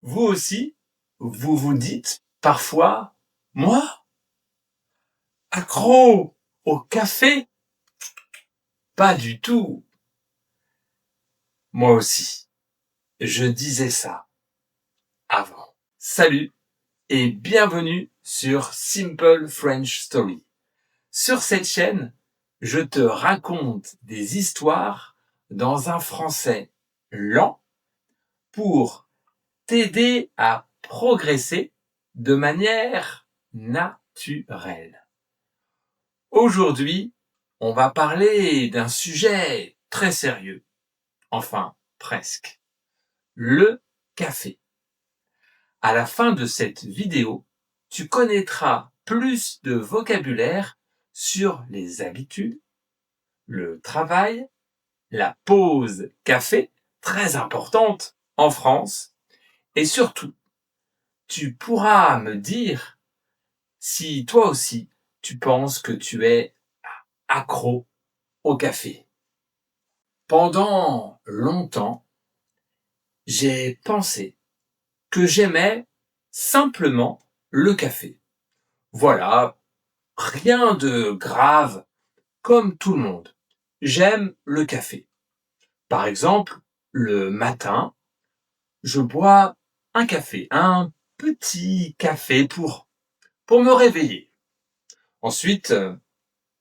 Vous aussi, vous vous dites parfois: «Moi? Accro au café? Pas du tout!» Moi aussi, je disais ça avant. Salut et bienvenue sur Simple French Story. Sur cette chaîne, je te raconte des histoires dans un français lent pour t'aider à progresser de manière naturelle. Aujourd'hui, on va parler d'un sujet très sérieux, enfin presque, le café. À la fin de cette vidéo, tu connaîtras plus de vocabulaire sur les habitudes, le travail, la pause café, très importante en France, et surtout, tu pourras me dire si toi aussi tu penses que tu es accro au café. Pendant longtemps, j'ai pensé que j'aimais simplement le café. Voilà, rien de grave, comme tout le monde. J'aime le café. Par exemple, le matin, je bois un café, un petit café pour me réveiller. Ensuite,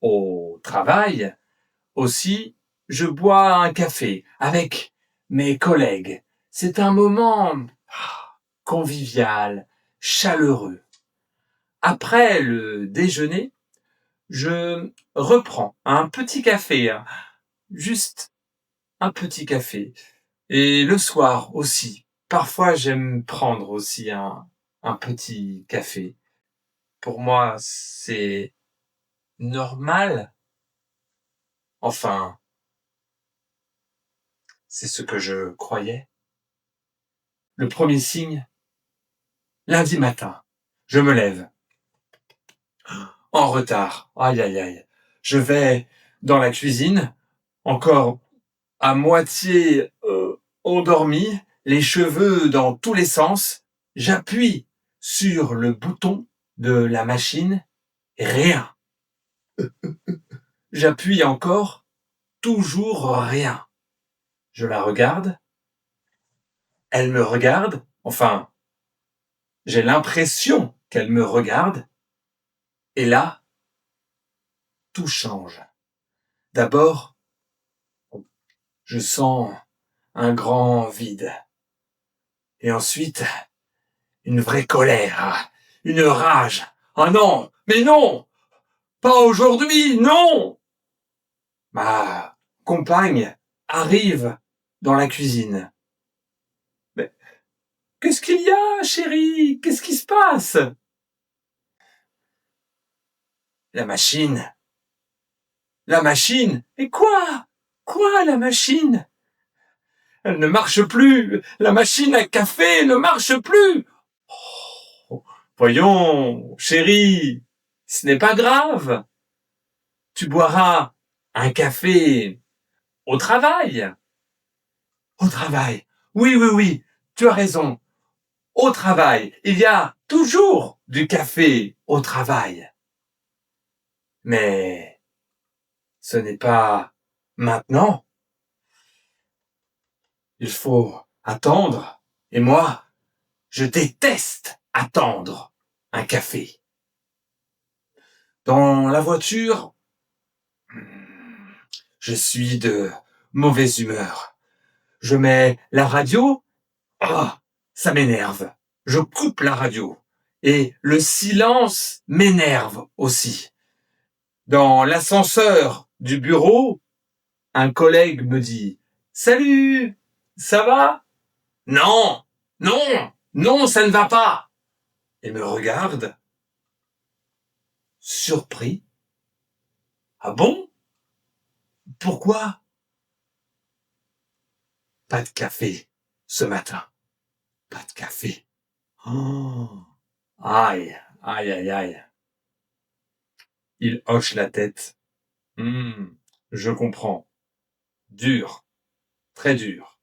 au travail, aussi, je bois un café avec mes collègues. C'est un moment convivial, chaleureux. Après le déjeuner, je reprends un petit café, juste un petit café. Et le soir aussi, parfois j'aime prendre aussi un petit café. Pour moi, c'est normal. Enfin, c'est ce que je croyais. Le premier signe, lundi matin, je me lève. En retard. Aïe, aïe, aïe. Je vais dans la cuisine, encore à moitié endormi, les cheveux dans tous les sens. J'appuie sur le bouton de la machine. Rien. J'appuie encore. Toujours rien. Je la regarde. Elle me regarde. Enfin, j'ai l'impression qu'elle me regarde. Et là, tout change. D'abord, je sens un grand vide. Et ensuite, une vraie colère, une rage. Ah non, mais non, pas aujourd'hui, non! Ma compagne arrive dans la cuisine. Mais qu'est-ce qu'il y a, chérie? Qu'est-ce qui se passe? La machine. La machine? Et quoi? Quoi, la machine? Elle ne marche plus. La machine à café ne marche plus. Oh, voyons, chérie, ce n'est pas grave. Tu boiras un café au travail. Au travail. Oui, oui, oui, tu as raison. Au travail. Il y a toujours du café au travail. Mais ce n'est pas maintenant. Il faut attendre. Et moi, je déteste attendre un café. Dans la voiture, je suis de mauvaise humeur. Je mets la radio. Ah, ça m'énerve. Je coupe la radio. Et le silence m'énerve aussi. Dans l'ascenseur du bureau, un collègue me dit « Salut, ça va ?»« Non, non, non, ça ne va pas !» Et me regarde, surpris. « Ah bon? Pourquoi ?»« Pas de café ce matin. Pas de café. » Oh, aïe, aïe, aïe, aïe. Il hoche la tête. Je comprends. Dur, très dur.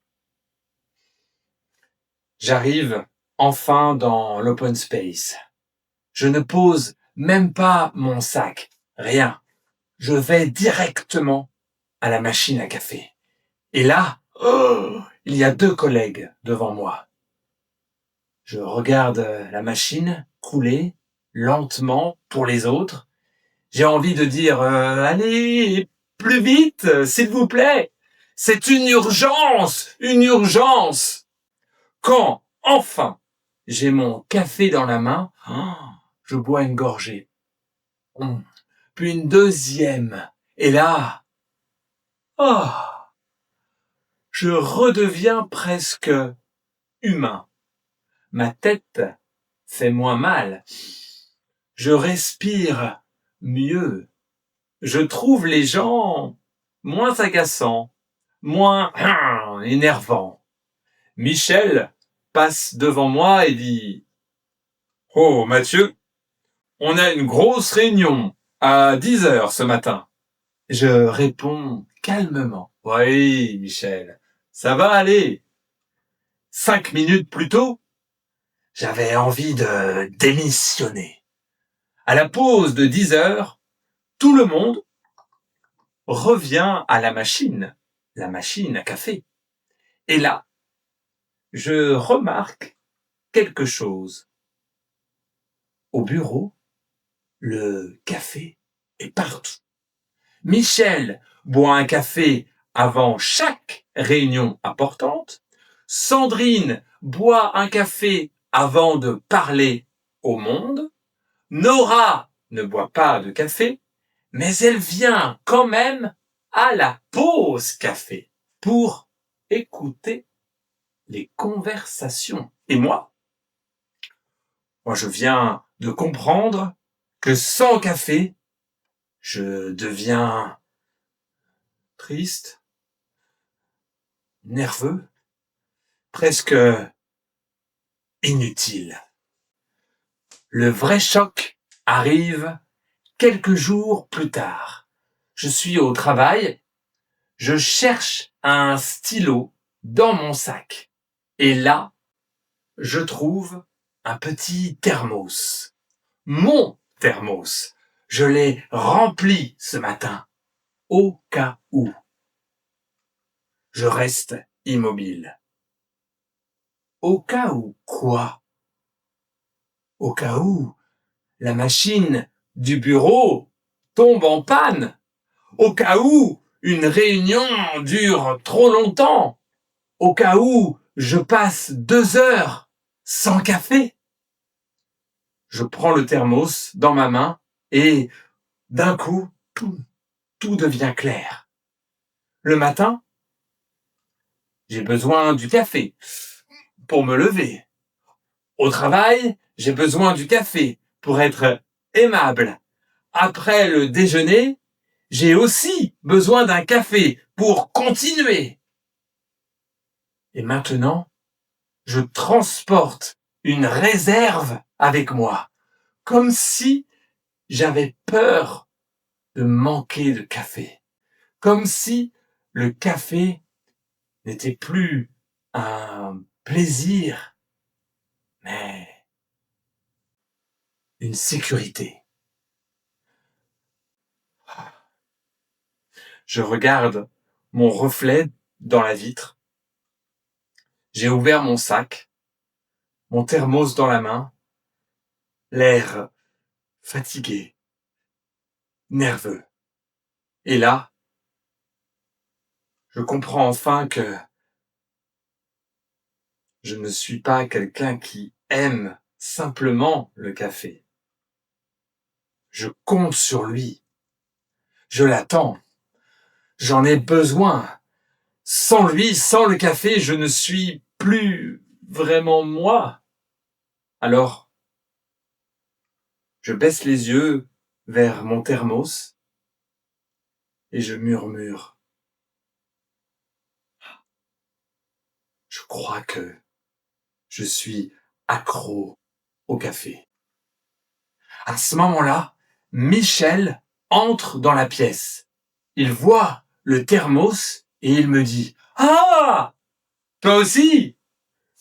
J'arrive enfin dans l'open space. Je ne pose même pas mon sac, rien. Je vais directement à la machine à café. Et là, il y a 2 collègues devant moi. Je regarde la machine couler lentement pour les autres. J'ai envie de dire allez, plus vite, s'il vous plaît. C'est une urgence, une urgence. Quand, enfin, j'ai mon café dans la main, je bois une gorgée. Puis une deuxième. Et là, je redeviens presque humain. Ma tête fait moins mal. Je respire mieux. Je trouve les gens moins agaçants, moins énervants. Michel passe devant moi et dit « Oh Mathieu, on a une grosse réunion à 10h ce matin. » Je réponds calmement « Oui Michel, ça va aller. » 5 minutes plus tôt, j'avais envie de démissionner. À la pause de 10h, tout le monde revient à la machine à café. Et là, je remarque quelque chose. Au bureau, le café est partout. Michel boit un café avant chaque réunion importante. Sandrine boit un café avant de parler au monde. Nora ne boit pas de café, mais elle vient quand même à la pause café pour écouter les conversations. Et moi, je viens de comprendre que sans café, je deviens triste, nerveux, presque inutile. Le vrai choc arrive quelques jours plus tard. Je suis au travail, je cherche un stylo dans mon sac. Et là, je trouve un petit thermos. Mon thermos. Je l'ai rempli ce matin, au cas où. Je reste immobile. Au cas où quoi? Au cas où la machine du bureau tombe en panne. Au cas où une réunion dure trop longtemps. Au cas où je passe 2 heures sans café. Je prends le thermos dans ma main et d'un coup, tout devient clair. Le matin, j'ai besoin du café pour me lever. Au travail, j'ai besoin du café pour être aimable. Après le déjeuner, j'ai aussi besoin d'un café pour continuer. Et maintenant, je transporte une réserve avec moi, comme si j'avais peur de manquer de café, comme si le café n'était plus un plaisir, mais une sécurité. Je regarde mon reflet dans la vitre. J'ai ouvert mon sac, mon thermos dans la main, l'air fatigué, nerveux. Et là, je comprends enfin que je ne suis pas quelqu'un qui aime simplement le café. Je compte sur lui. Je l'attends. J'en ai besoin. Sans lui, sans le café, je ne suis plus vraiment moi. Alors, je baisse les yeux vers mon thermos et je murmure. Je crois que je suis accro au café. À ce moment-là, Michel entre dans la pièce. Il voit le thermos et il me dit « Ah, toi aussi ?»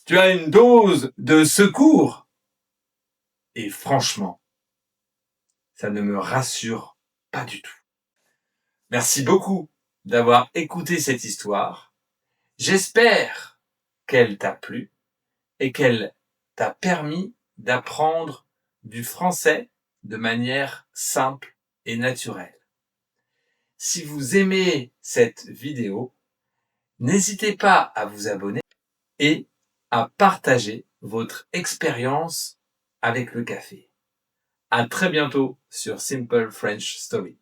Tu as une dose de secours. Et franchement, ça ne me rassure pas du tout. Merci beaucoup d'avoir écouté cette histoire. J'espère qu'elle t'a plu et qu'elle t'a permis d'apprendre du français de manière simple et naturelle. Si vous aimez cette vidéo, n'hésitez pas à vous abonner et à partager votre expérience avec le café. À très bientôt sur Simple French Story.